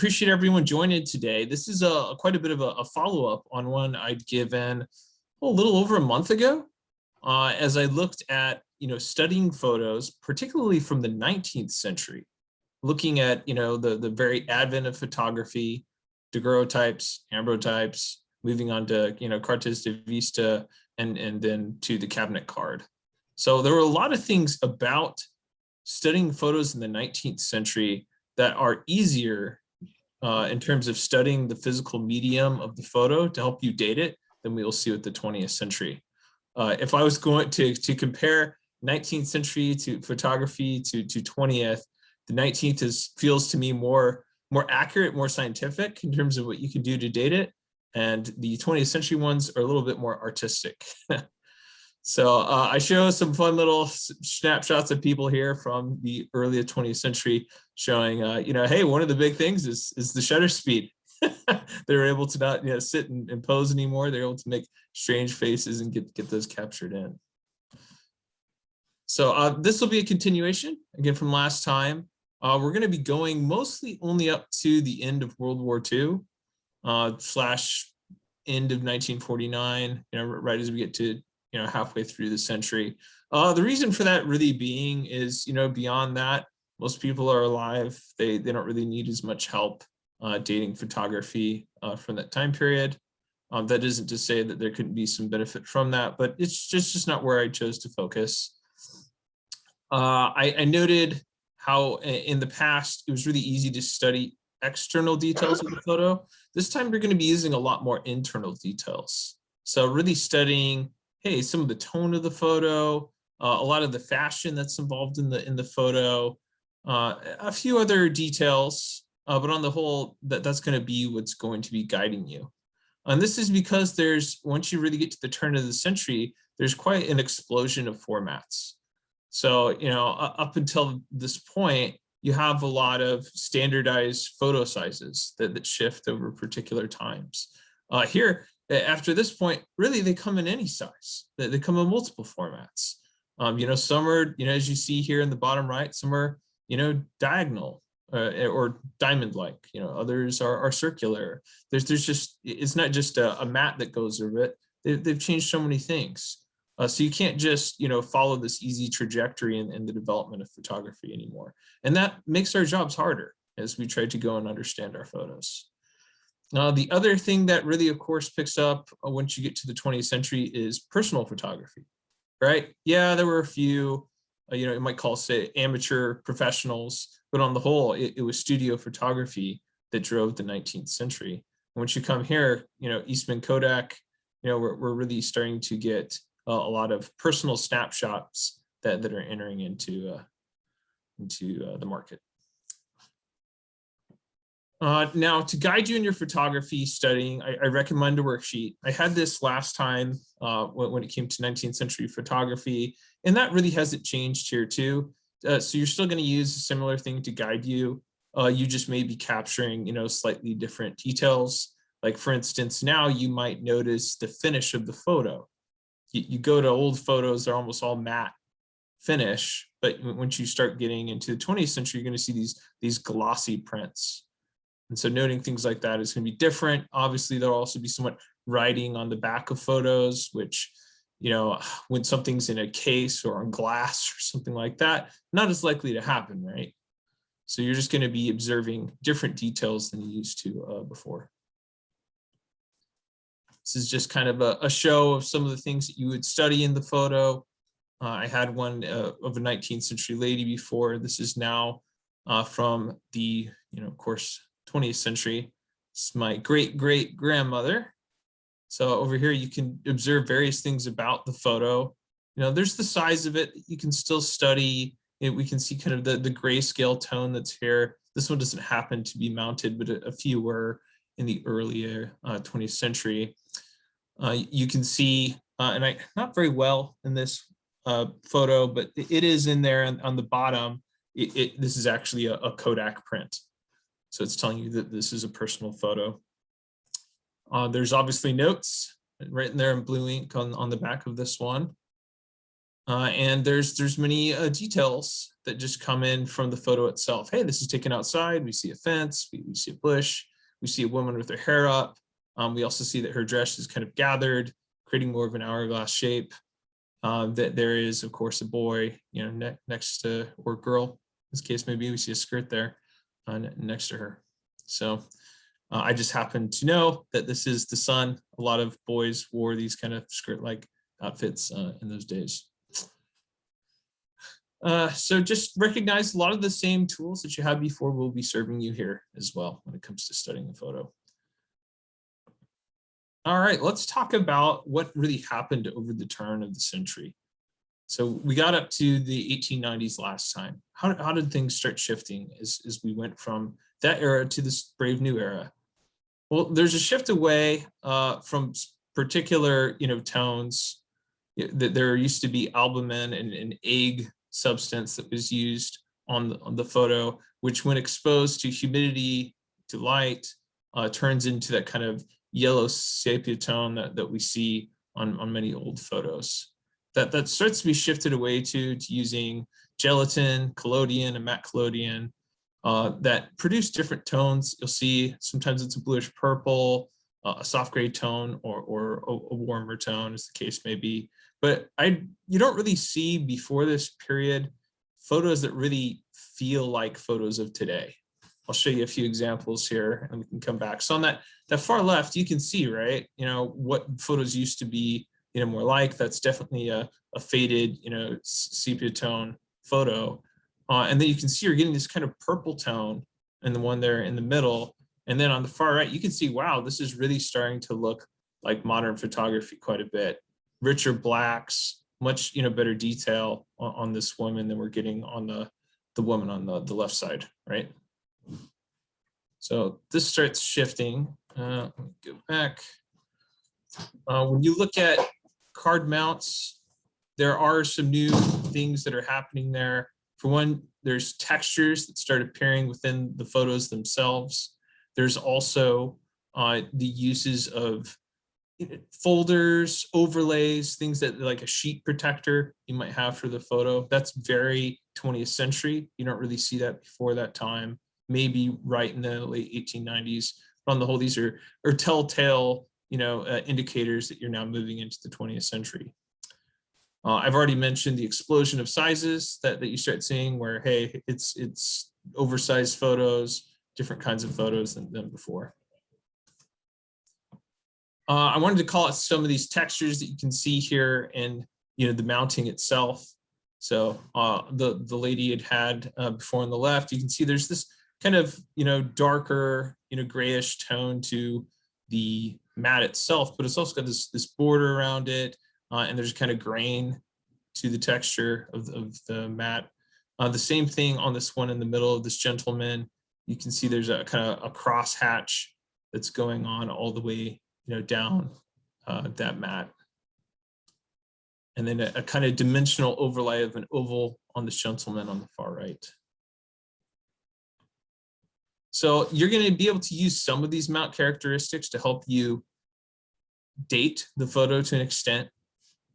appreciate everyone joining today. This is quite a bit of a follow-up on one I'd given a little over a month ago, as I looked at studying photos, particularly from the 19th century, looking at the very advent of photography, daguerreotypes, ambrotypes, moving on to cartes de vista, and then to the cabinet card. So there were a lot of things about studying photos in the 19th century that are easier in terms of studying the physical medium of the photo to help you date it than we will see with the 20th century. If I was going to compare 19th century to photography to 20th, the 19th feels to me more accurate, more scientific in terms of what you can do to date it. And the 20th century ones are a little bit more artistic. So I show some fun little snapshots of people here from the early 20th century showing, hey, one of the big things is the shutter speed. They're able to not sit and pose anymore. They're able to make strange faces and get those captured in. So this will be a continuation, again, from last time. We're going to be going mostly only up to the end of World War II, slash end of 1949, right as we get to halfway through the century. The reason for that really being is, beyond that, most people are alive. They don't really need as much help dating photography from that time period. That isn't to say that there couldn't be some benefit from that, but it's just not where I chose to focus. I noted how in the past, it was really easy to study external details of the photo. This time, you're going to be using a lot more internal details. So really studying, hey, some of the tone of the photo, a lot of the fashion that's involved in the photo, a few other details, but on the whole, that's going to be what's going to be guiding you. And this is because once you really get to the turn of the century, there's quite an explosion of formats. So, up until this point, you have a lot of standardized photo sizes that shift over particular times. Here, after this point, really, they come in any size. They come in multiple formats. Some are, as you see here in the bottom right, some are, diagonal or diamond-like. Others are circular. There's just, it's not just a mat that goes over it. They've changed so many things. So you can't just, follow this easy trajectory in the development of photography anymore. And that makes our jobs harder as we try to go and understand our photos. The other thing that really, of course, picks up once you get to the 20th century is personal photography, right? Yeah, there were a few, you might call, say, amateur professionals, but on the whole, it was studio photography that drove the 19th century. And once you come here, Eastman Kodak, we're really starting to get a lot of personal snapshots that are entering into the market. Now, to guide you in your photography studying, I recommend a worksheet. I had this last time when it came to 19th century photography, and that really hasn't changed here too. So you're still going to use a similar thing to guide you. You just may be capturing, slightly different details. Like, for instance, now you might notice the finish of the photo. You go to old photos, they're almost all matte finish, but once you start getting into the 20th century, you're going to see these glossy prints. And so noting things like that is going to be different. Obviously, there'll also be somewhat writing on the back of photos, which, when something's in a case or on glass or something like that, not as likely to happen, right? So you're just going to be observing different details than you used to before. This is just kind of a show of some of the things that you would study in the photo. I had one of a 19th century lady before. This is now from the, of course, 20th century. It's my great-great-grandmother. So over here, you can observe various things about the photo. There's the size of it. You can still study. We can see kind of the grayscale tone that's here. This one doesn't happen to be mounted, but a few were in the earlier 20th century. You can see, and not very well in this photo, but it is in there on the bottom. This is actually a Kodak print. So it's telling you that this is a personal photo. There's obviously notes written there in blue ink on the back of this one. And there's many details that just come in from the photo itself. Hey, this is taken outside. We see a fence, we see a bush, we see a woman with her hair up. We also see that her dress is kind of gathered, creating more of an hourglass shape. That there is, of course, a boy, next to, or girl, in this case, maybe we see a skirt there next to her. So I just happen to know that this is the sun. A lot of boys wore these kind of skirt-like outfits in those days. So just recognize a lot of the same tools that you had before will be serving you here as well when it comes to studying a photo. All right, let's talk about what really happened over the turn of the century. So we got up to the 1890s last time. How did things start shifting as we went from that era to this brave new era? Well, there's a shift away from particular, tones. There used to be albumin and an egg substance that was used on the photo, which when exposed to humidity, to light, turns into that kind of yellow sepia tone that we see on many old photos. That starts to be shifted away to using gelatin, collodion, and matte collodion that produce different tones. You'll see sometimes it's a bluish purple, a soft gray tone, or a warmer tone, as the case may be. But you don't really see before this period photos that really feel like photos of today. I'll show you a few examples here and we can come back. So on that far left, you can see, right, what photos used to be, more like. That's definitely a faded, sepia tone photo. And then you can see you're getting this kind of purple tone and the one there in the middle. And then on the far right, you can see, wow, this is really starting to look like modern photography quite a bit. Richer blacks, much, better detail on this woman than we're getting on the woman on the left side, right? So this starts shifting. Let me go back. When you look at card mounts, there are some new things that are happening there. For one, there's textures that start appearing within the photos themselves. There's also the uses of folders, overlays, things that like a sheet protector you might have for the photo. That's very 20th century. You don't really see that before that time, maybe right in the late 1890s. But on the whole, these are telltale, indicators that you're now moving into the 20th century. I've already mentioned the explosion of sizes that you start seeing where, hey, it's oversized photos, different kinds of photos than before. I wanted to call out some of these textures that you can see here in, the mounting itself. So the lady had before on the left, you can see there's this kind of, darker, grayish tone to the mat itself, but it's also got this border around it. And there's kind of grain to the texture of the mat. The same thing on this one in the middle of this gentleman. You can see there's a kind of a cross hatch that's going on all the way, down that mat. And then a kind of dimensional overlay of an oval on this gentleman on the far right. So you're going to be able to use some of these mount characteristics to help you date the photo to an extent.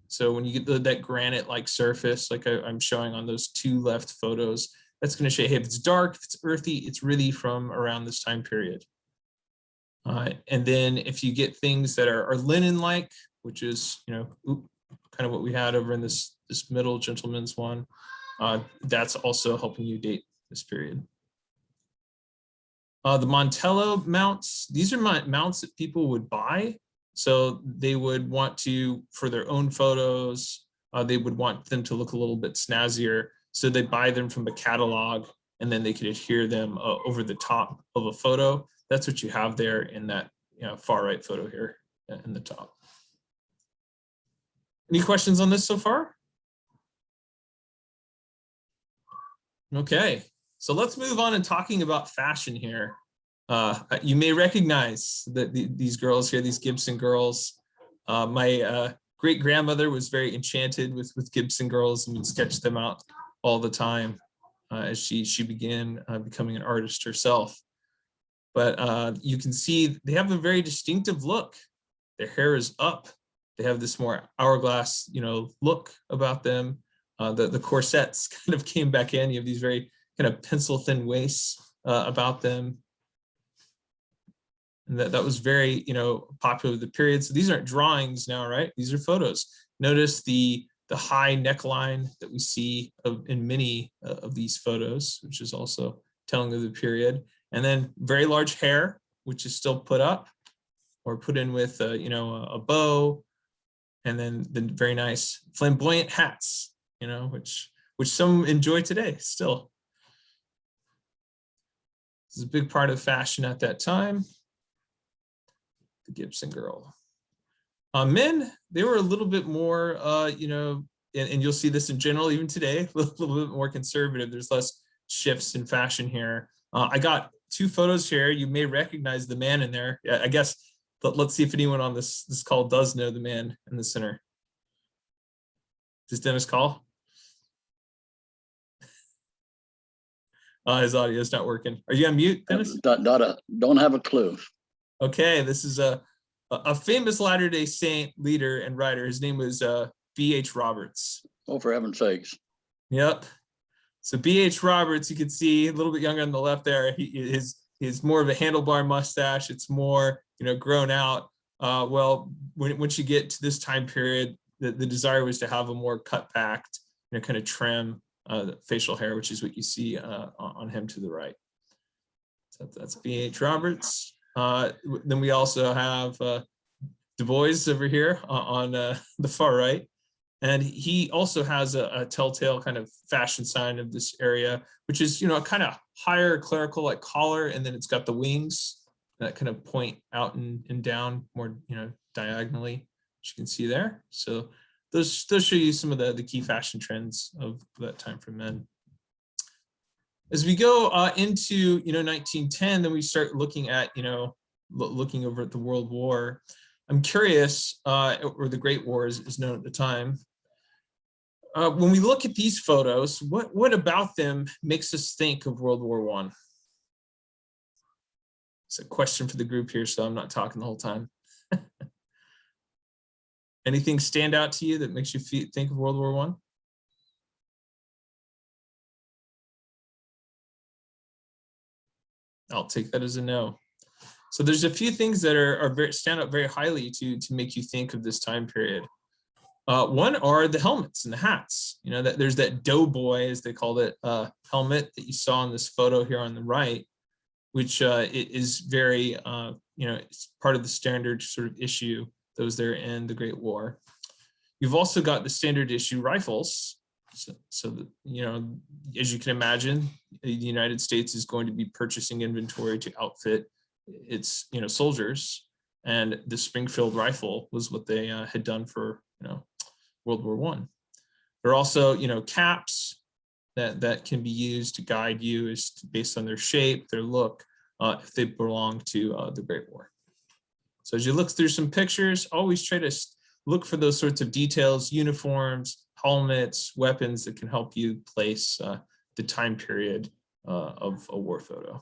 So when you get that granite-like surface, like I'm showing on those two left photos, that's going to show, hey, if it's dark, if it's earthy, it's really from around this time period. And then if you get things that are linen-like, which is, kind of what we had over in this middle gentleman's one, that's also helping you date this period. The Montello mounts, these are mounts that people would buy. So they would want to, for their own photos, they would want them to look a little bit snazzier. So they buy them from a catalog and then they could adhere them over the top of a photo. That's what you have there in that far right photo here in the top. Any questions on this so far? Okay, so let's move on and talking about fashion here. You may recognize that these girls here, these Gibson girls. My great grandmother was very enchanted with Gibson girls and would sketch them out all the time as she began becoming an artist herself. But you can see they have a very distinctive look. Their hair is up. They have this more hourglass, look about them. The corsets kind of came back in. You have these very kind of pencil thin waists about them. And that was very, popular with the period. So these aren't drawings now, right? These are photos. Notice the high neckline that we see in many of these photos, which is also telling of the period. And then very large hair, which is still put up or put in with, a bow. And then the very nice flamboyant hats, which some enjoy today still. This is a big part of fashion at that time. The Gibson girl. Men, they were a little bit more, and you'll see this in general even today, a little bit more conservative. There's less shifts in fashion here. I got 2 photos here. You may recognize the man in there. I guess, but let's see if anyone on this call does know the man in the center. Does Dennis call? His audio is not working. Are you on mute, Dennis? Don't have a clue. Okay, this is a famous Latter-day Saint leader and writer. His name was B.H. Roberts. Oh, for heaven's sakes. Yep. So B.H. Roberts, you can see a little bit younger on the left there. He's more of a handlebar mustache. It's more, grown out. Well, once you get to this time period, the desire was to have a more cut back, kind of trim facial hair, which is what you see on him to the right. So that's B.H. Roberts. Then we also have Du Bois over here on the far right. And he also has a telltale kind of fashion sign of this area, which is, a kind of higher clerical like collar, and then it's got the wings that kind of point out and down more, diagonally, which you can see there. So those show you some of the key fashion trends of that time for men. As we go into 1910, then we start looking at looking over at the World War. I'm curious, or the Great War is known at the time. When we look at these photos, what about them makes us think of World War I? It's a question for the group here, so I'm not talking the whole time. Anything stand out to you that makes you think of World War I? I'll take that as a no. So there's a few things that stand out very highly to make you think of this time period. One are the helmets and the hats. That there's that doughboy, as they called it, helmet that you saw in this photo here on the right, which is very, it's part of the standard sort of issue that was there in the Great War. You've also got the standard issue rifles. So that, as you can imagine, the United States is going to be purchasing inventory to outfit its, soldiers, and the Springfield rifle was what they had done for, World War I. There are also, caps that can be used to guide you based on their shape, their look, if they belong to the Great War. So as you look through some pictures, always try to look for those sorts of details, uniforms, helmets, weapons that can help you place the time period of a war photo.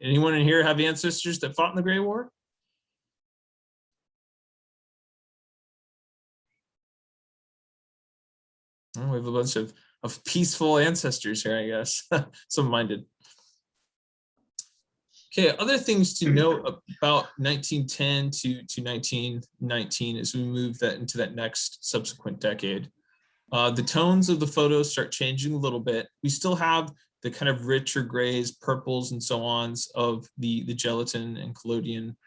Anyone in here have ancestors that fought in the Great War? Oh, we have a bunch of peaceful ancestors here, I guess. Some minded. Okay, other things to note about 1910 to 1919 as we move that into that next subsequent decade. The tones of the photos start changing a little bit. We still have the kind of richer grays, purples, and so ons of the gelatin and collodion,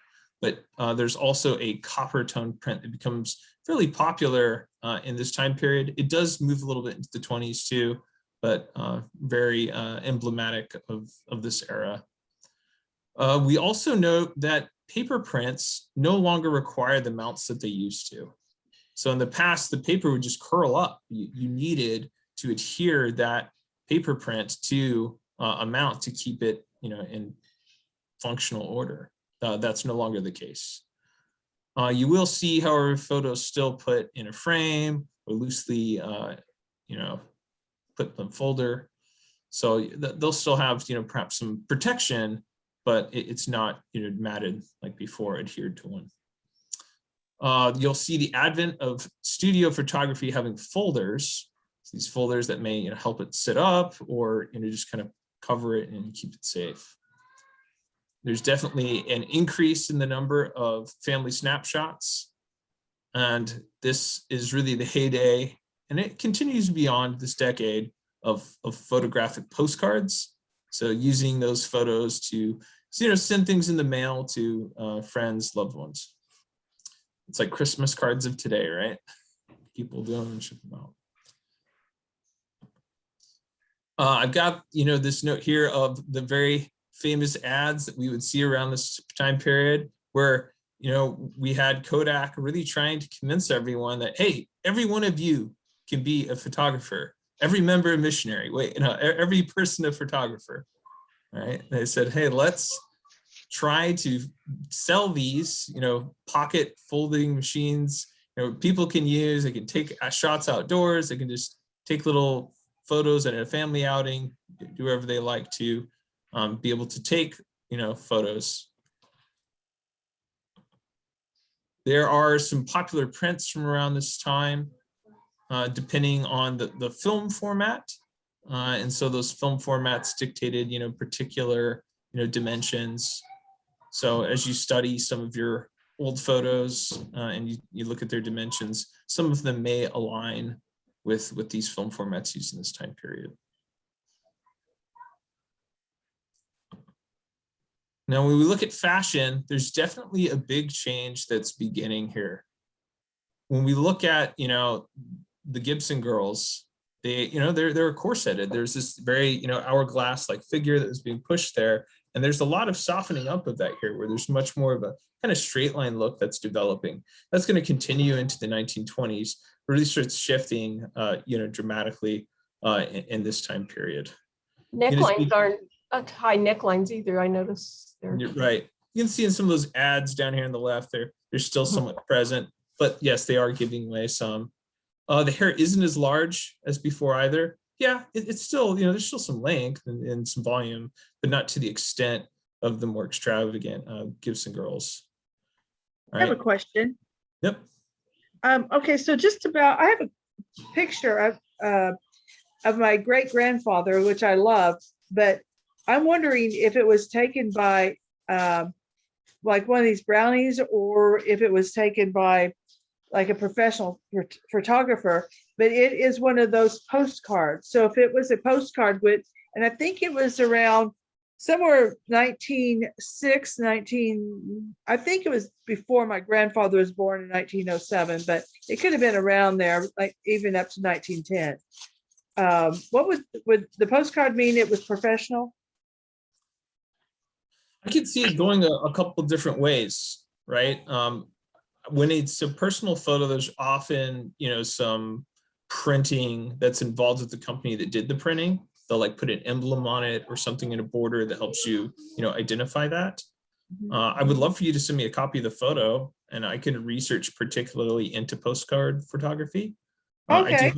but there's also a copper tone print that becomes fairly popular in this time period. It does move a little bit into the 20s too, but very emblematic of this era. We also note that paper prints no longer require the mounts that they used to. So in the past, the paper would just curl up. You needed to adhere that paper print to a mount to keep it, in functional order. That's no longer the case. You will see, however, photos still put in a frame or loosely, put in a folder. So they'll still have, perhaps some protection, but it's not, matted like before, adhered to one. You'll see the advent of studio photography having folders, these folders that may help it sit up or just kind of cover it and keep it safe. There's definitely an increase in the number of family snapshots. And this is really the heyday, and it continues beyond this decade of photographic postcards. So using those photos to send things in the mail to friends, loved ones. It's like Christmas cards of today, right? People do them and ship them out. I've got this note here of the very famous ads that we would see around this time period, where we had Kodak really trying to convince everyone that, hey, every one of you can be a photographer. Every member a missionary. Wait, every person a photographer. Right? And they said, hey, let's try to sell these, pocket folding machines. People can use. They can take shots outdoors. They can just take little photos at a family outing, do whatever they like to, be able to take, photos. There are some popular prints from around this time, depending on the film format. And so those film formats dictated, particular, dimensions. So as you study some of your old photos and you look at their dimensions, some of them may align with these film formats used in this time period. Now, when we look at fashion, there's definitely a big change that's beginning here. When we look at, the Gibson girls, they're corseted. There's this very, hourglass-like figure that was being pushed there. And there's a lot of softening up of that here, where there's much more of a kind of straight line look that's developing. That's going to continue into the 1920s, really starts shifting, dramatically in this time period. Necklines aren't high necklines either, I noticed. You're right. You can see in some of those ads down here on the left, they're still somewhat present, but yes, they are giving away some. The hair isn't as large as before either. Yeah, it's still, there's still some length and some volume, but not to the extent of the more extravagant Gibson girls. I have a question. Yep. Okay, so I have a picture of my great grandfather, which I love, but I'm wondering if it was taken by like one of these brownies, or if it was taken by like a professional photographer, but it is one of those postcards. So if it was a postcard and I think it was around somewhere 1906, I think it was before my grandfather was born in 1907, but it could have been around there, like even up to 1910. What would the postcard mean? It was professional? I could see it going a couple different ways, right? When it's a personal photo, there's often, some printing that's involved with the company that did the printing. They'll like put an emblem on it or something in a border that helps you, identify that. I would love for you to send me a copy of the photo, and I can research particularly into postcard photography. Okay.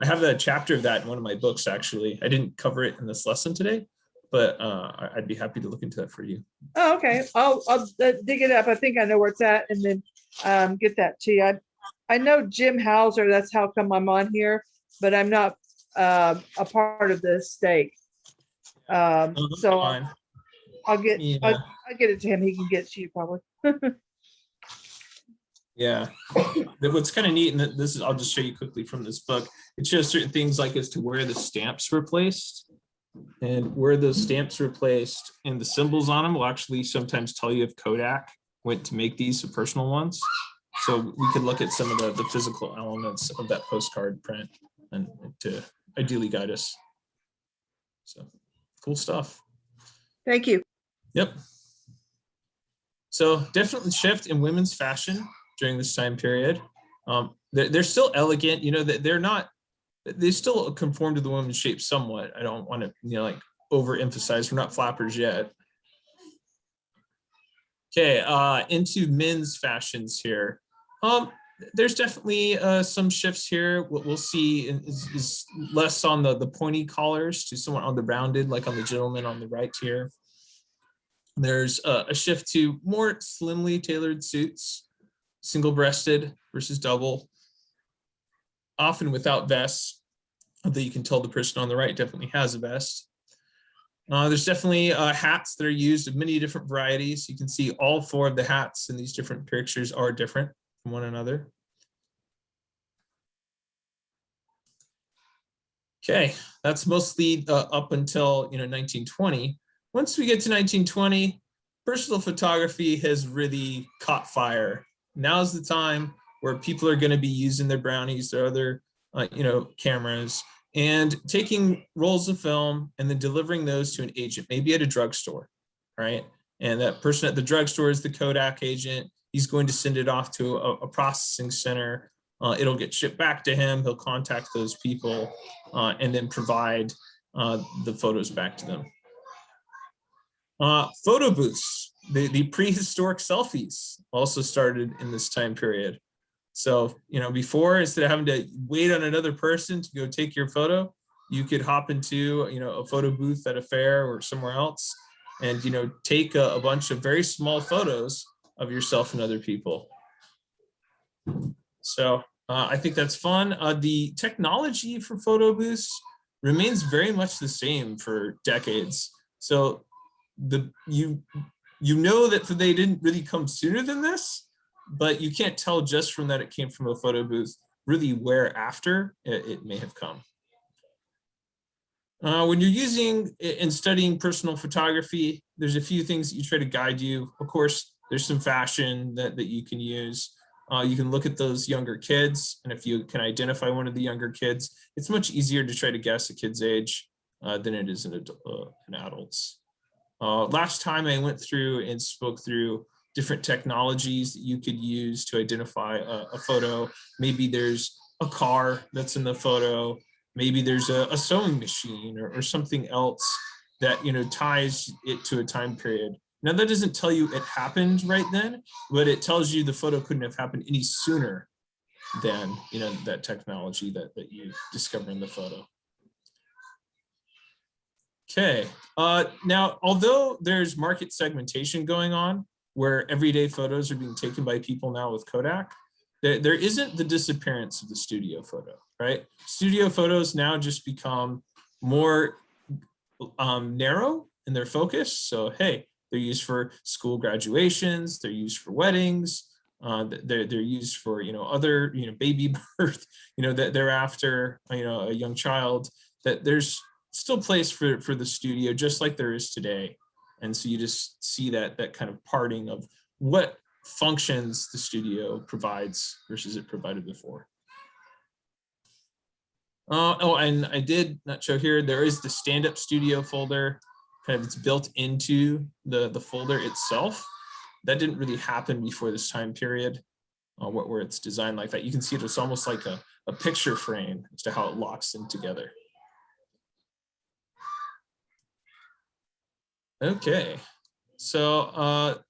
I have a chapter of that in one of my books, actually. I didn't cover it in this lesson today, but I'd be happy to look into that for you. Oh, okay. I'll dig it up. I think I know where it's at, and then get that to you. I know Jim Hauser, that's how come I'm on here, but I'm not a part of the stake. So fine. I'll get it to him. He can get it to you probably. Yeah. What's kind of neat, and this is, I'll just show you quickly from this book. It shows certain things like as to where the stamps were placed, and where those stamps were placed and the symbols on them will actually sometimes tell you if Kodak went to make these personal ones. So we could look at some of the physical elements of that postcard print and to ideally guide us. So cool stuff. Thank you. Yep. So definitely shift in women's fashion during this time period. They're still elegant, they still conform to the woman's shape somewhat. I don't want to, overemphasize, we're not flappers yet. Okay, into men's fashions here. There's definitely some shifts here. What we'll see is less on the pointy collars to somewhat on the rounded, like on the gentleman on the right here. There's a shift to more slimly tailored suits. single-breasted versus double, often without vests, although you can tell the person on the right definitely has a vest. There's definitely hats that are used of many different varieties. You can see all 4 of the hats in these different pictures are different from one another. Okay, that's mostly up until 1920. Once we get to 1920, personal photography has really caught fire. Now's the time where people are going to be using their brownies, their other cameras, and taking rolls of film and then delivering those to an agent, maybe at a drugstore, right? And that person at the drugstore is the Kodak agent. He's going to send it off to a processing center. It'll get shipped back to him. He'll contact those people and then provide the photos back to them. Photo booths, the prehistoric selfies also started in this time period. So, before, instead of having to wait on another person to go take your photo, you could hop into, a photo booth at a fair or somewhere else and, take a bunch of very small photos of yourself and other people. So I think that's fun. The technology for photo booths remains very much the same for decades. So you know that they didn't really come sooner than this, but you can't tell just from that it came from a photo booth really where after it may have come. When you're using and studying personal photography, there's a few things that you try to guide you. Of course, there's some fashion that you can use. You can look at those younger kids, and if you can identify one of the younger kids, it's much easier to try to guess a kid's age than it is an adult's. Last time I went through and spoke through different technologies that you could use to identify a photo. Maybe there's a car that's in the photo. Maybe there's a sewing machine or something else that ties it to a time period. Now that doesn't tell you it happened right then, but it tells you the photo couldn't have happened any sooner than that technology that you discover in the photo. Okay, now although there's market segmentation going on, where everyday photos are being taken by people now with Kodak, there isn't the disappearance of the studio photo, right? Studio photos now just become more narrow in their focus. So, hey, they're used for school graduations, they're used for weddings, they're used for, other, baby birth, that they're after, a young child, that there's still place for the studio, just like there is today. And so you just see that kind of parting of what functions the studio provides versus it provided before. Oh, and I did not show here, there is the stand-up studio folder, kind of it's built into the folder itself. That didn't really happen before this time period, where it's designed like that. You can see it's almost like a picture frame as to how it locks in together. Okay, so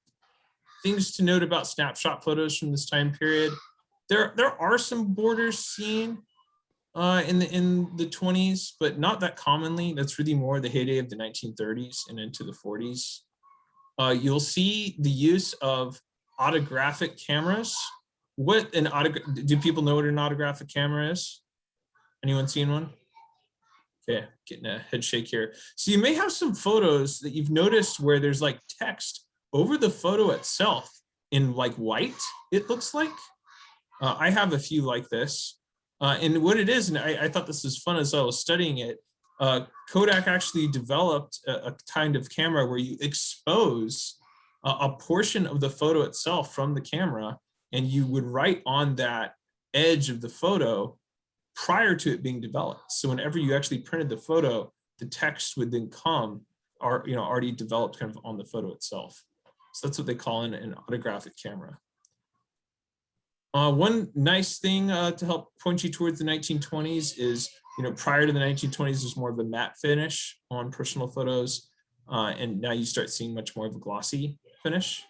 things to note about snapshot photos from this time period. There are some borders seen in the 20s, but not that commonly. That's really more the heyday of the 1930s and into the 40s. You'll see the use of autographic cameras. Do people know what an autographic camera is? Anyone seen one? Okay, getting a head shake here. So you may have some photos that you've noticed where there's like text over the photo itself in like white, it looks like. I have a few like this. And what it is, and I thought this was fun as I was studying it, Kodak actually developed a kind of camera where you expose a portion of the photo itself from the camera, and you would write on that edge of the photo prior to it being developed. So whenever you actually printed the photo, the text would then come already developed kind of on the photo itself. So that's what they call an autographic camera. One nice thing to help point you towards the 1920s is, prior to the 1920s, there's more of a matte finish on personal photos. And now you start seeing much more of a glossy finish.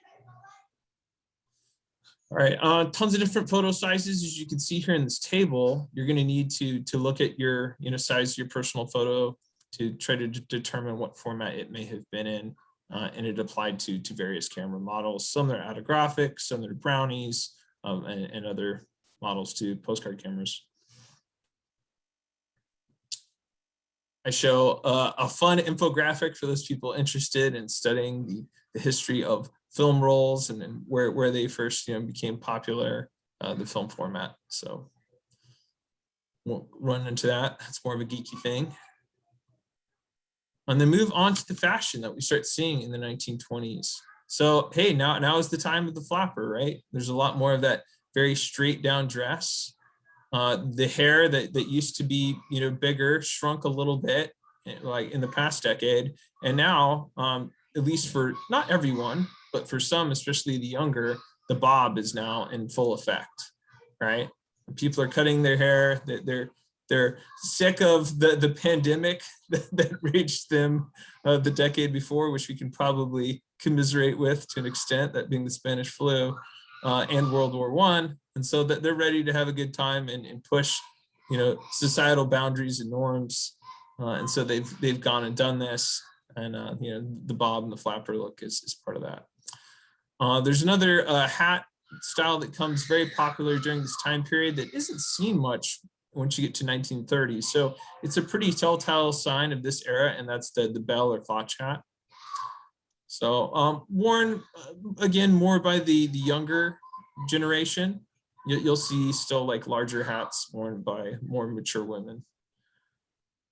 All right, tons of different photo sizes. As you can see here in this table, you're going to need to look at your size of your personal photo to try to determine what format it may have been in, and it applied to various camera models. Some are autographic, some are brownies, and other models too, postcard cameras. I show a fun infographic for those people interested in studying the history of film rolls and where they first became popular, the film format. So won't run into that. That's more of a geeky thing. And then move on to the fashion that we start seeing in the 1920s. So hey, now is the time of the flapper, right? There's a lot more of that very straight down dress. The hair that used to be bigger shrunk a little bit, like in the past decade, and now at least for not everyone, but for some, especially the younger, the bob is now in full effect, right? People are cutting their hair. They're sick of the pandemic that reached them the decade before, which we can probably commiserate with to an extent, that being the Spanish flu and World War I. And so that they're ready to have a good time and push, societal boundaries and norms. And so they've gone and done this, and the bob and the flapper look is part of that. There's another hat style that comes very popular during this time period that isn't seen much once you get to 1930s. So it's a pretty telltale sign of this era, and that's the bell or Foch hat. So worn again more by the younger generation. You'll see still like larger hats worn by more mature women.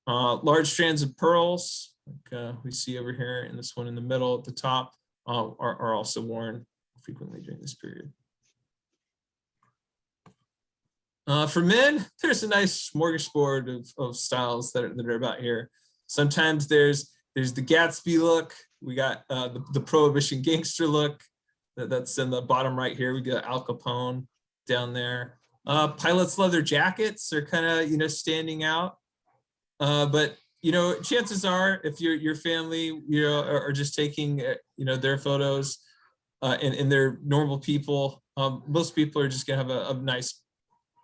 Large strands of pearls, like we see over here in this one in the middle at the top, are also worn frequently during this period. For men, there's a nice smorgasbord of styles that are about here. Sometimes there's the Gatsby look. We got the Prohibition gangster look. That's in the bottom right here. We got Al Capone down there. Pilot's leather jackets are kind of standing out. But chances are, if your family are just taking their photos and they're normal people, most people are just gonna have a nice,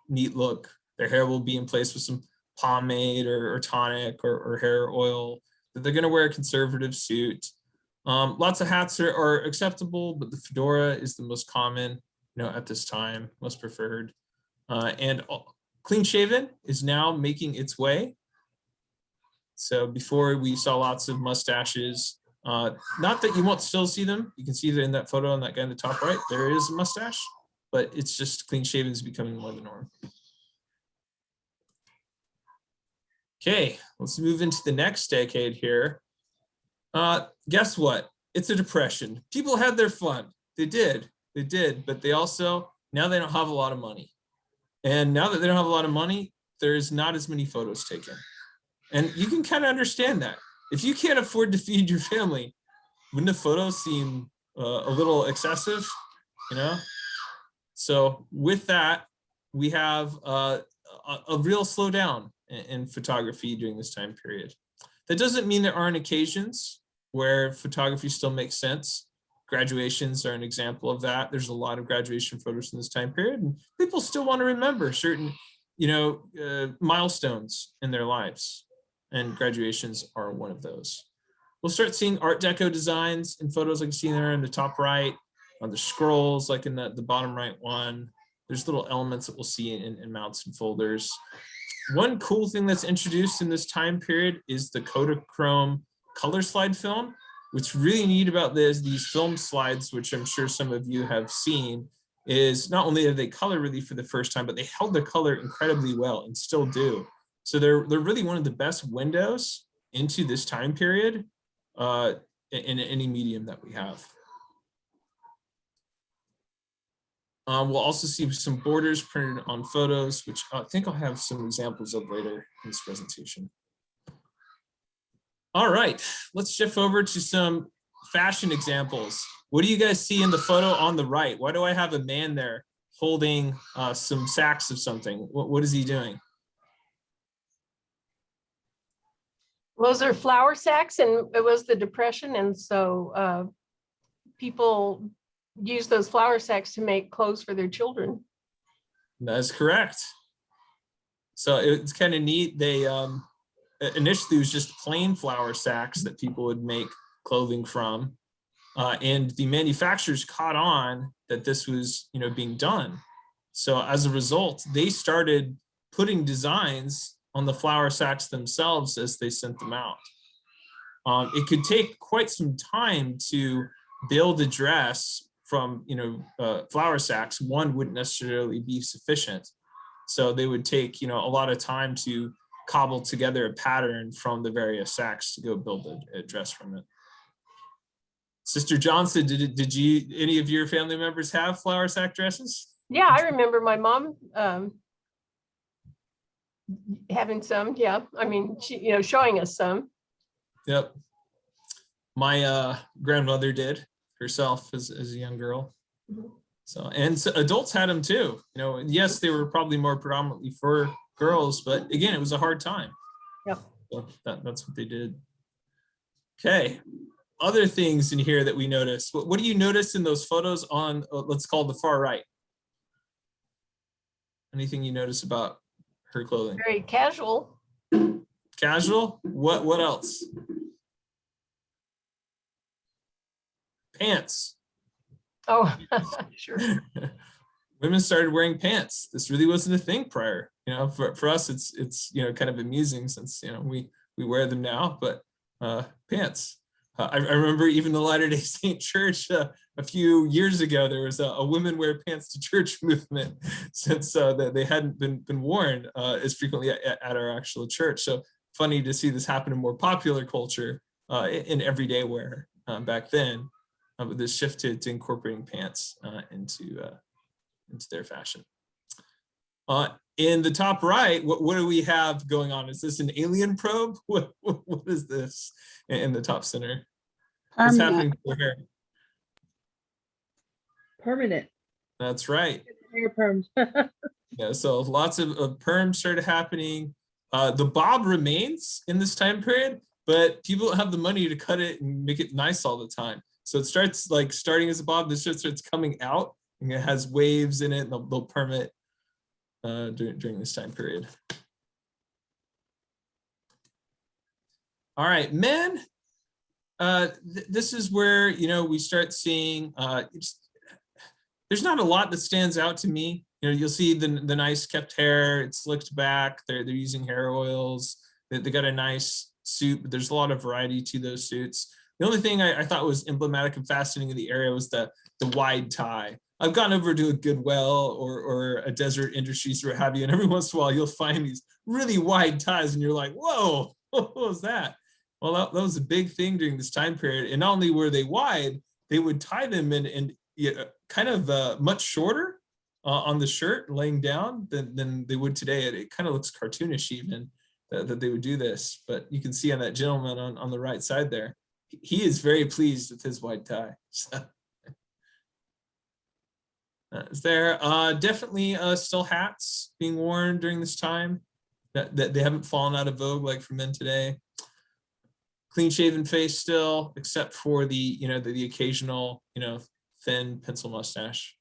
neat look. Their hair will be in place with some pomade or tonic or hair oil. They're gonna wear a conservative suit. Lots of hats are acceptable, but the fedora is the most common, at this time, most preferred. And clean shaven is now making its way. So before we saw lots of mustaches, not that you won't still see them. You can see that in that photo on that guy in the top right, there is a mustache, but it's just clean shaven is becoming more the norm. Okay, let's move into the next decade here. Guess what? It's a depression. People had their fun. They did, but they also, now they don't have a lot of money. And now that they don't have a lot of money, there's not as many photos taken. And you can kind of understand that. If you can't afford to feed your family, wouldn't the photos seem a little excessive, So with that, we have a real slowdown in photography during this time period. That doesn't mean there aren't occasions where photography still makes sense. Graduations are an example of that. There's a lot of graduation photos in this time period, and people still want to remember certain, milestones in their lives, and graduations are one of those. We'll start seeing Art Deco designs in photos like you see there in the top right, on the scrolls, like in the bottom right one. There's little elements that we'll see in mounts and folders. One cool thing that's introduced in this time period is the Kodachrome color slide film. What's really neat about these film slides, which I'm sure some of you have seen, is not only are they color ready for the first time, but they held the color incredibly well and still do. So they're really one of the best windows into this time period in any medium that we have. We'll also see some borders printed on photos, which I think I'll have some examples of later in this presentation. All right, let's shift over to some fashion examples. What do you guys see in the photo on the right? Why do I have a man there holding some sacks of something? What is he doing? Those are flour sacks, and it was the Depression, and so people use those flour sacks to make clothes for their children. That's correct. So it's kind of neat. They initially it was just plain flour sacks that people would make clothing from, and the manufacturers caught on that this was being done, So as a result, they started putting designs on the flour sacks themselves as they sent them out. It could take quite some time to build a dress from, flour sacks. One wouldn't necessarily be sufficient. So they would take, a lot of time to cobble together a pattern from the various sacks to go build a dress from it. Sister Johnson, did you, any of your family members have flour sack dresses? Yeah, I remember my mom having some. Yeah, I mean, she, showing us some. Yep. My grandmother did herself as a young girl. Mhm. So adults had them too. Yes, they were probably more predominantly for girls, but again, it was a hard time. Yep. So that's what they did. Okay. Other things in here that we noticed. What do you notice in those photos on, let's call the far right? Anything you notice about her clothing? Very casual. Casual? What else? Pants. Oh, sure. Women started wearing pants. This really wasn't a thing prior. For us, it's kind of amusing since we wear them now. But pants. I remember even the Latter-day Saint Church a few years ago, there was a women wear pants to church movement since they hadn't been worn as frequently at our actual church. So funny to see this happen in more popular culture in everyday wear back then, with this shift to incorporating pants into their fashion. In the top right, what do we have going on? Is this an alien probe? What is this in the top center? What's happening to her hair? Permanent. That's right. Hair perms. Yeah, so lots of perms started happening. The bob remains in this time period, but people don't have the money to cut it and make it nice all the time. So it starts like starting as a bob, this just starts coming out and it has waves in it, and they'll perm it during this time period. All right, men. This is where, we start seeing, there's not a lot that stands out to me. You'll see the nice kept hair, it's slicked back, they're using hair oils, they got a nice suit, but there's a lot of variety to those suits. The only thing I thought was emblematic and fascinating in the area was the wide tie. I've gone over to a Goodwill or a Desert Industries or what have you, and every once in a while you'll find these really wide ties and you're like, whoa, what was that? Well, that was a big thing during this time period. And not only were they wide, they would tie them in kind of much shorter on the shirt laying down than they would today. It kind of looks cartoonish even that they would do this, but you can see on that gentleman on the right side there, he is very pleased with his wide tie. So, is there definitely still hats being worn during this time that they haven't fallen out of vogue like for men today. Clean shaven face still, except for the the occasional thin pencil mustache.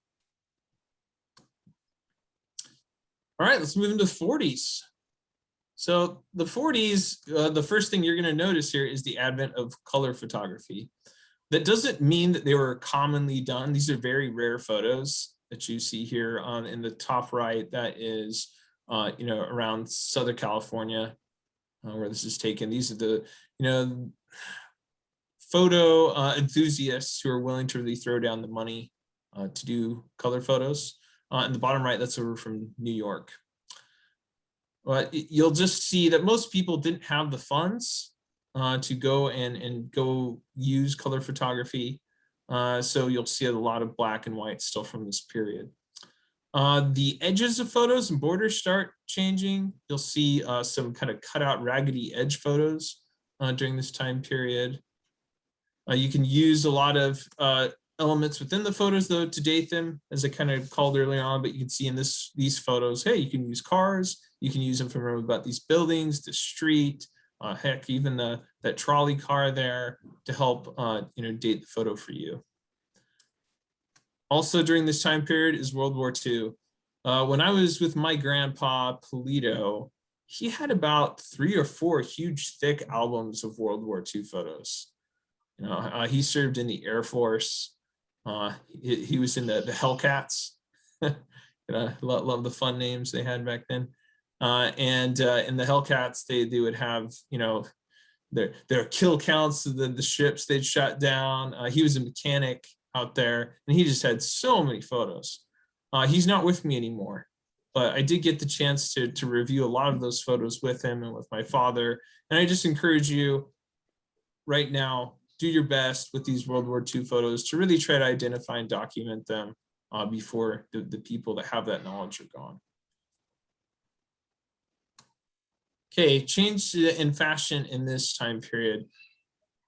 All right, let's move into the 40s. So the 40s, the first thing you're going to notice here is the advent of color photography. That doesn't mean that they were commonly done. These are very rare photos that you see here in the top right. That is, around Southern California, where this is taken. These are the, photo enthusiasts who are willing to really throw down the money to do color photos. In the bottom right, that's over from New York. But you'll just see that most people didn't have the funds to go and go use color photography. So you'll see a lot of black and white still from this period. The edges of photos and borders start changing. You'll see some kind of cut out raggedy edge photos during this time period. You can use a lot of elements within the photos though to date them, as I kind of called earlier on, but you can see in these photos, hey, you can use cars, you can use them to remember about these buildings, the street, heck, even that trolley car there to help date the photo for you. Also during this time period is World War II. When I was with my grandpa, Polito, he had about 3 or 4 huge thick albums of World War II photos. He served in the Air Force. He was in the Hellcats. Love the fun names they had back then. And in the Hellcats, they would have, their kill counts of the ships they'd shot down. He was a mechanic out there, and he just had so many photos. He's not with me anymore, but I did get the chance to review a lot of those photos with him and with my father. And I just encourage you right now, do your best with these World War II photos to really try to identify and document them before the people that have that knowledge are gone. Okay, change in fashion in this time period.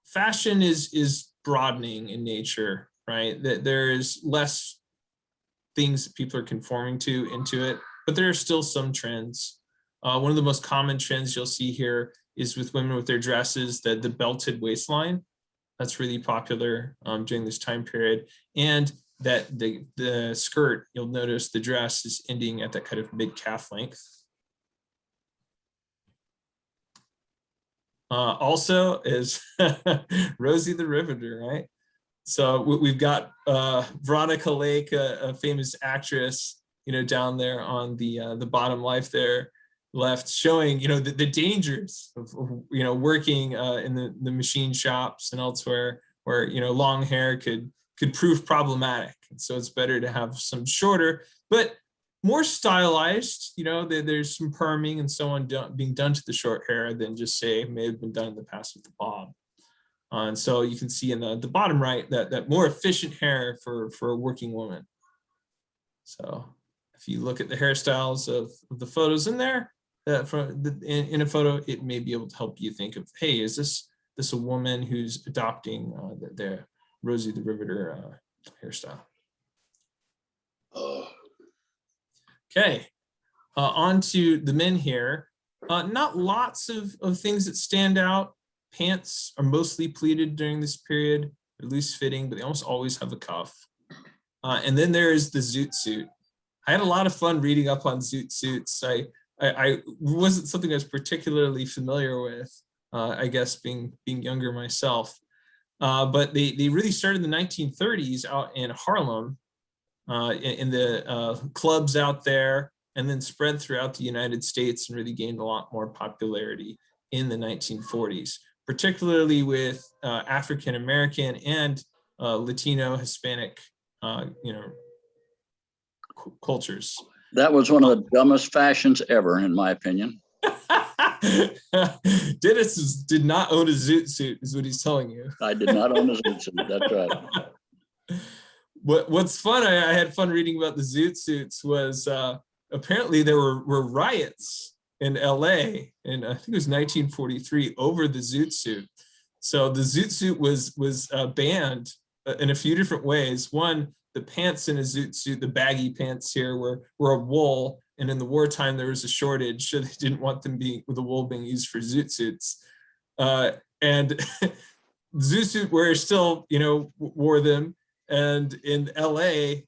Fashion is broadening in nature, right? That there is less things that people are conforming to into it, but there are still some trends. One of the most common trends you'll see here is with women with their dresses, the belted waistline. That's really popular during this time period. And that the skirt, you'll notice the dress is ending at that kind of mid-calf length. Also is Rosie the Riveter, right? So we've got Veronica Lake, a famous actress, down there on the bottom left, showing, the dangers of working in the machine shops and elsewhere, where long hair could prove problematic. And so it's better to have some shorter, but more stylized, there's some perming and so on being done to the short hair than just say may have been done in the past with the bob. And so you can see in the bottom right that more efficient hair for a working woman. So if you look at the hairstyles of the photos in there, in a photo, it may be able to help you think of, hey, is this a woman who's adopting the Rosie the Riveter hairstyle? Okay, on to the men here. Not lots of things that stand out. Pants are mostly pleated during this period, they're loose fitting, but they almost always have a cuff. And then there is the zoot suit. I had a lot of fun reading up on zoot suits. I wasn't something I was particularly familiar with, I guess being younger myself. But they really started in the 1930s out in Harlem, in the clubs out there, and then spread throughout the United States and really gained a lot more popularity in the 1940s, particularly with African American and Latino, Hispanic, cultures. That was one of the dumbest fashions ever, in my opinion. Dennis did not own a zoot suit, is what he's telling you. I did not own a zoot suit. That's right. What's fun, I had fun reading about the zoot suits was apparently there were riots in LA in I think it was 1943 over the zoot suit. So the zoot suit was banned in a few different ways. One, the pants in a zoot suit, the baggy pants here were a wool, and in the wartime there was a shortage, so they didn't want them the wool being used for zoot suits. And zoot suit wearers still, wore them. And in LA,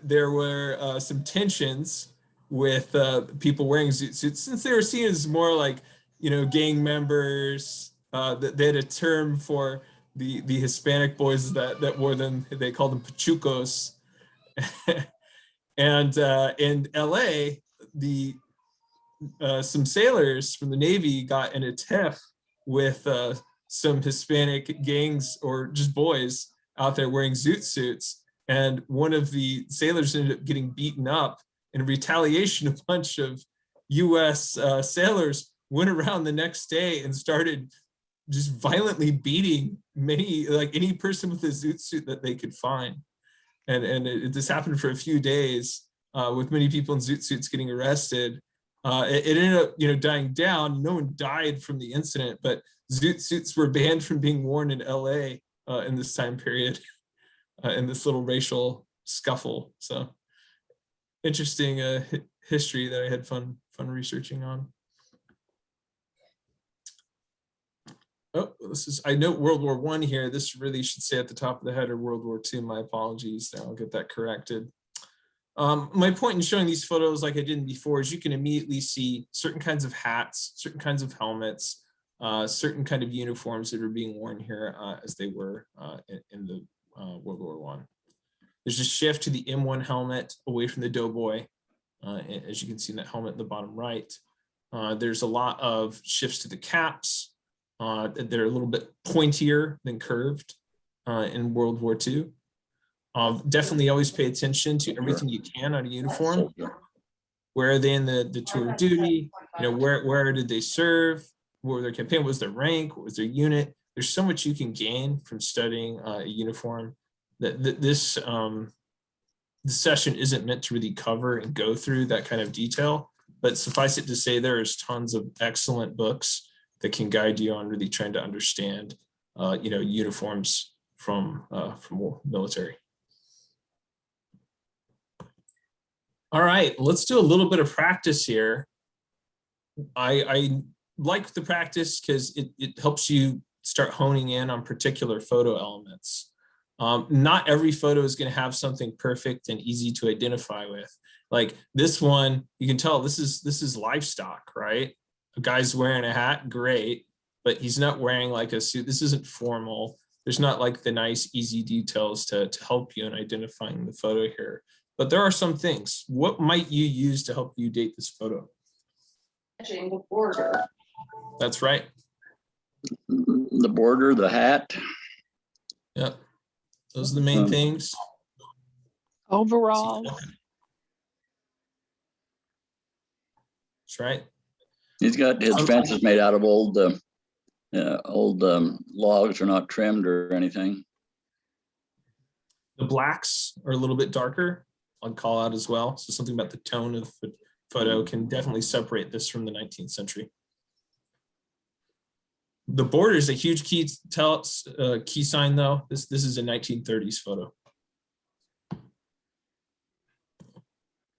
there were some tensions with people wearing zoot suits, since they were seen as more like, gang members. They had a term for the Hispanic boys that wore them. They called them pachucos. And in LA, some sailors from the Navy got in a tiff with some Hispanic gangs or just boys out there wearing zoot suits. And one of the sailors ended up getting beaten up. In retaliation, a bunch of US sailors went around the next day and started just violently beating any person with a zoot suit that they could find. And this happened for a few days with many people in zoot suits getting arrested. It ended up, dying down. No one died from the incident, but zoot suits were banned from being worn in LA in this time period, in this little racial scuffle. So interesting history that I had fun researching on. Oh, I note World War I here. This really should say at the top of the header World War II. My apologies. I'll get that corrected. My point in showing these photos like I did before is you can immediately see certain kinds of hats, certain kinds of helmets, certain kind of uniforms that are being worn here as they were in the World War I. There's a shift to the M1 helmet away from the Doughboy, as you can see in that helmet in the bottom right. There's a lot of shifts to the caps. They're a little bit pointier than curved in World War II. Definitely always pay attention to everything you can on a uniform. Where are they in the tour of duty? Where did they serve? What were their campaign? What was their rank? What was their unit? There's so much you can gain from studying a uniform that this session isn't meant to really cover and go through that kind of detail, but suffice it to say there's tons of excellent books that can guide you on really trying to understand uniforms from military. All right, let's do a little bit of practice here. I like the practice because it helps you start honing in on particular photo elements. Not every photo is going to have something perfect and easy to identify with. Like this one, you can tell this is livestock, right? A guy's wearing a hat, great, but he's not wearing like a suit. This isn't formal. There's not like the nice, easy details to help you in identifying the photo here. But there are some things. What might you use to help you date this photo? The border. That's right. The border, the hat. Yep. Those are the main things. Overall. That's right. He's got his fences made out of old logs, are not trimmed or anything. The blacks are a little bit darker. I'll call out as well. So something about the tone of the photo can definitely separate this from the 19th century. The border is a huge key sign though. This is a 1930s photo.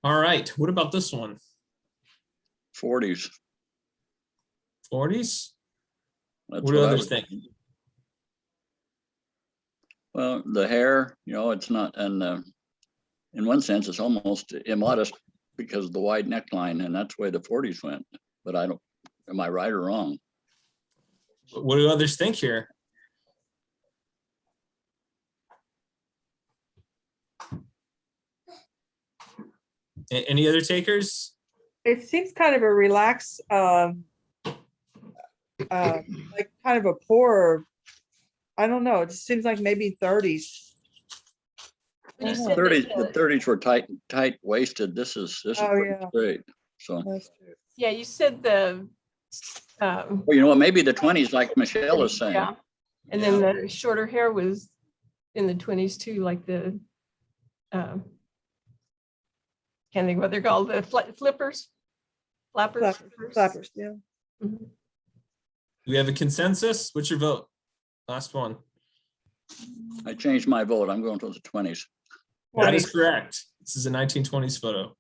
All right, what about this one? 40s. 40s? That's What do I others would think? Well, the hair, it's not, and in one sense, it's almost immodest because of the wide neckline, and that's the way the 40s went. But am I right or wrong? What do others think here? Any other takers? It seems kind of a relaxed, like kind of a poor, I don't know, it just seems like maybe 30s. When you Oh. said 30s, that, the 30s were tight waisted. This is Oh, pretty yeah. straight. So, That's true. yeah, you said the. well, you know what? Maybe the 20s, like Michelle is saying. Yeah, and then the shorter hair was in the 20s too, like the. Can't think what they're called, the flippers, flappers. Flappers, yeah. Mhm. Do we have a consensus? What's your vote? Last one. I changed my vote. I'm going to the 20s. That is correct. This is a 1920s photo.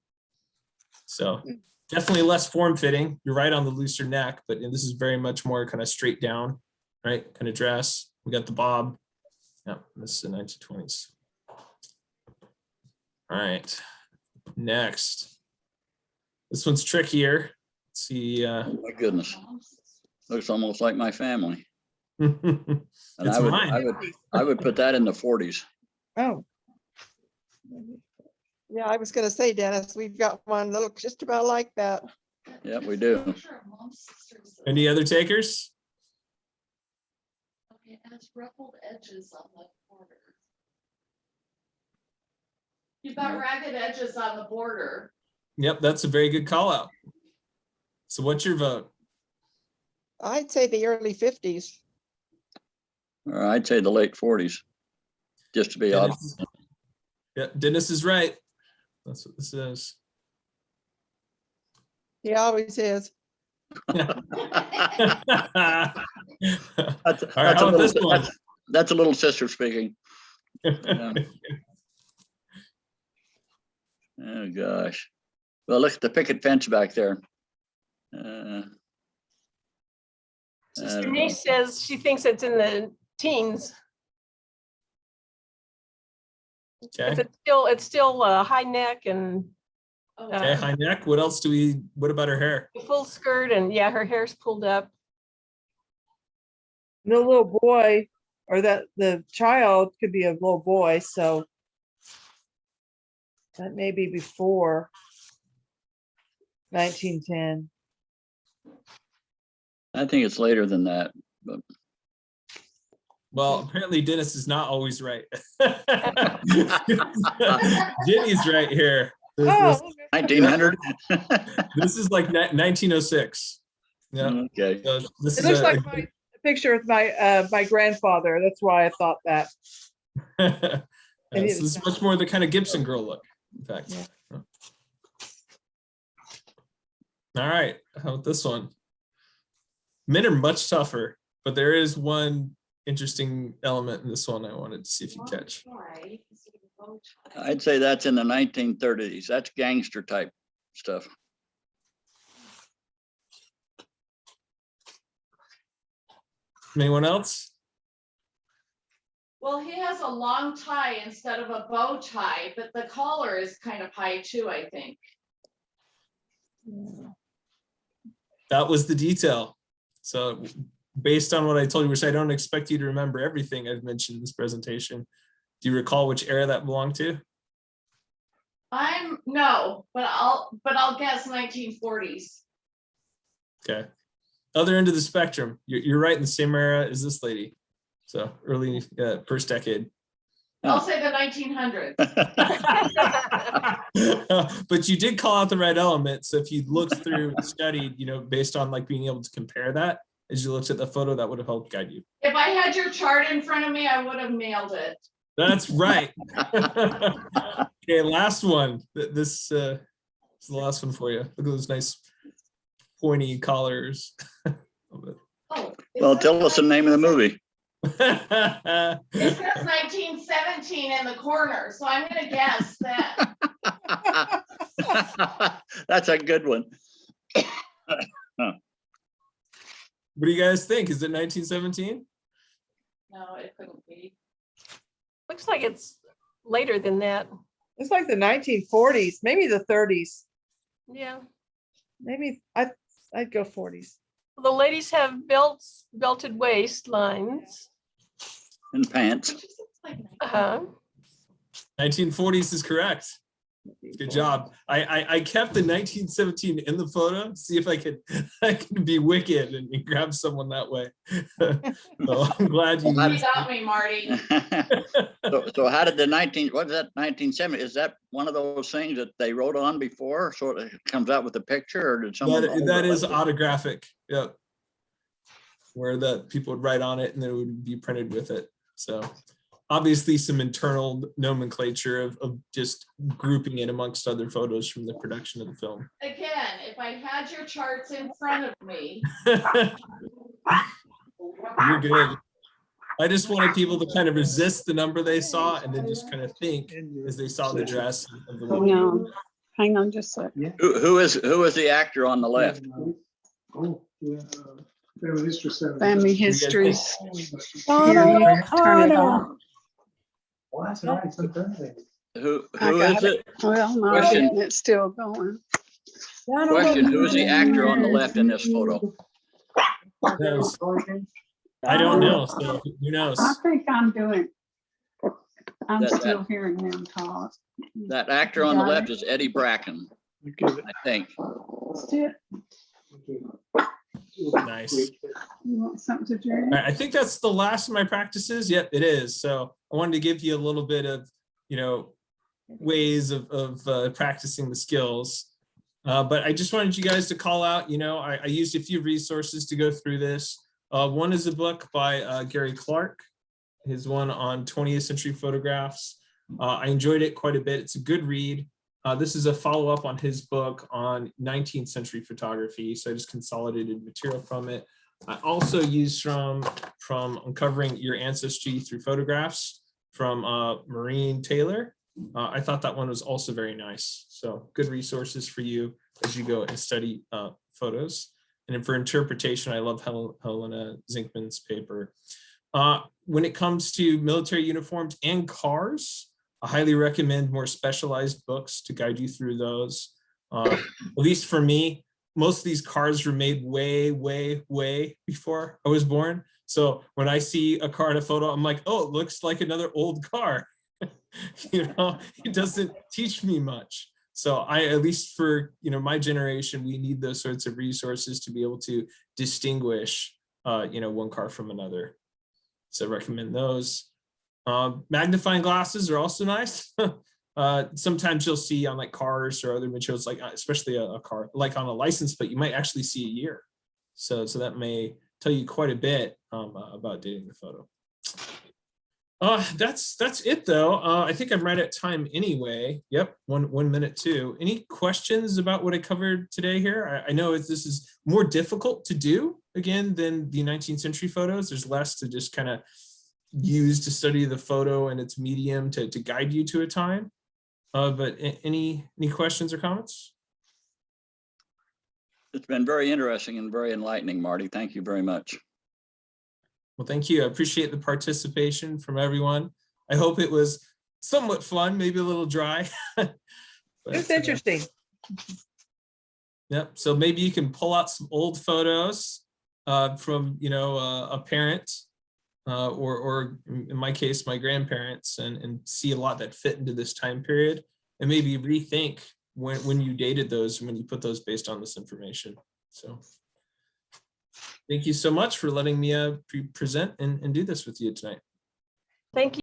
So definitely less form-fitting. You're right on the looser neck, but this is very much more kind of straight down, right? Kind of dress. We got the bob. Yeah, this is the 1920s. All right. Next. This one's trickier. Let's see. Oh my goodness. Looks almost like my family. And It's mine. I would put that in the 40s. Oh, Yeah, I was gonna say, Dennis, we've got one that looks just about like that. Yeah, we do. Any other takers? Okay, it has ruffled edges on the border. You've got ragged edges on the border. Yep, that's a very good call out. So what's your vote? I'd say the early 50s. Or I'd say the late 40s, just to be obvious. Yeah, Dennis is right. That's what this is. He always is. That's All right, how about this one? That's a little sister speaking. Yeah. Oh, gosh. Well, look at the picket fence back there. Denise says she thinks it's in the teens. Okay. It's still a high neck and Okay, high neck. What else what about her hair? full skirt, and yeah, her hair's pulled up. the little boy or that the child could be a little boy, so That may be before 1910. I think it's later than that, but Well, apparently Dennis is not always right. Jenny's right here. Oh, 1900. This is like 1906. Yeah. Okay. So this it is looks a like my picture of my grandfather. That's why I thought that. yeah, And this is much more the kind of Gibson girl look, in fact. Yeah. All right, how about this one? Men are much tougher, but there is one interesting element in this one I wanted to see if you catch. I'd say that's in the 1930s. That's gangster type stuff. Anyone else? Well, he has a long tie instead of a bow tie, but the collar is kind of high too, I think. That was the detail. So based on what I told you, which I don't expect you to remember everything I've mentioned in this presentation, do you recall which era that belonged to? No, but I'll guess 1940s. Okay. Other end of the spectrum, you're right in the same era as this lady. So early first decade. I'll say the 1900s. But you did call out the right element. So if you looked through and studied, based on like being able to compare that, as you looked at the photo, that would have helped guide you. If I had your chart in front of me, I would have nailed it. That's right. Okay, last one. This is the last one for you. Look at those nice pointy collars. Oh, Well, tell us the name of the movie. it says 1917 in the corner, so I'm gonna guess that. That's a good one. What do you guys think? Is it 1917? No, it couldn't be. Looks like it's later than that. It's like the 1940s, maybe the 30s. Yeah. Maybe I'd go 40s. The ladies have belted waistlines. And pants. It just looks like Uh-huh. 1940s is correct. Good job. I kept the 1917 in the photo, see if I could be wicked and grab someone that way. So I'm glad you You used got me, Marty. So how did what is that, 1970? Is that one of those things that they wrote on before? So it comes out with a picture, or did someone? that is autographic. Yep. Where that people would write on it and then it would be printed with it. So obviously some internal nomenclature of just grouping it amongst other photos from the production of the film. Again, if I had your charts in front of me. You're good. I just wanted people to kind of resist the number they saw and then just kind of think as they saw the dress of the woman. Hang on just a second. Who is the actor on the left? Family histories. Turn Turn it off. Who I is got it? Well, no, I Question. didn't. It's still going. Question, who is the actor on the left in this photo? I don't know, so who knows? I think I'm doing. I'm That- still hearing them talk. That actor on the left is Eddie Bracken, I think. Still, Nice. you want something to drink? All right, I think that's the last of my practices. Yep, it is. So I wanted to give you a little bit of, ways of practicing the skills. But I just wanted you guys to call out, I used a few resources to go through this. One is a book by Gary Clark, his one on 20th century photographs. I enjoyed it quite a bit. It's a good read. This is a follow-up on his book on 19th century photography. So I just consolidated material from it. I also used from Uncovering Your Ancestry Through Photographs from Maureen Taylor. I thought that one was also very nice. So good resources for you as you go and study photos. And then for interpretation, I love Helena Zinkman's paper. When it comes to military uniforms and cars, I highly recommend more specialized books to guide you through those. At least for me, most of these cars were made way, way, way before I was born. So when I see a car in a photo, I'm like, oh, it looks like another old car. It doesn't teach me much. So at least for, my generation, we need those sorts of resources to be able to distinguish, one car from another. So I recommend those. Magnifying glasses are also nice. Sometimes you'll see on like cars or other materials, like especially a car, like on a license plate, you might actually see a year. So that may tell you quite a bit about dating the photo. That's it though. I think I'm right at time anyway. Yep, one minute too. Any questions about what I covered today here? I know this is more difficult to do again than the 19th century photos. There's less to just kind of use to study the photo and its medium to guide you to a time. But any questions or comments? It's been very interesting and very enlightening, Marty. Thank you very much. Well, thank you. I appreciate the participation from everyone. I hope it was somewhat fun, maybe a little dry. It's interesting. Yep. So maybe you can pull out some old photos from, a parent or in my case, my grandparents, and see a lot that fit into this time period, and maybe rethink when you dated those, when you put those based on this information. So thank you so much for letting me present and do this with you tonight. Thank you.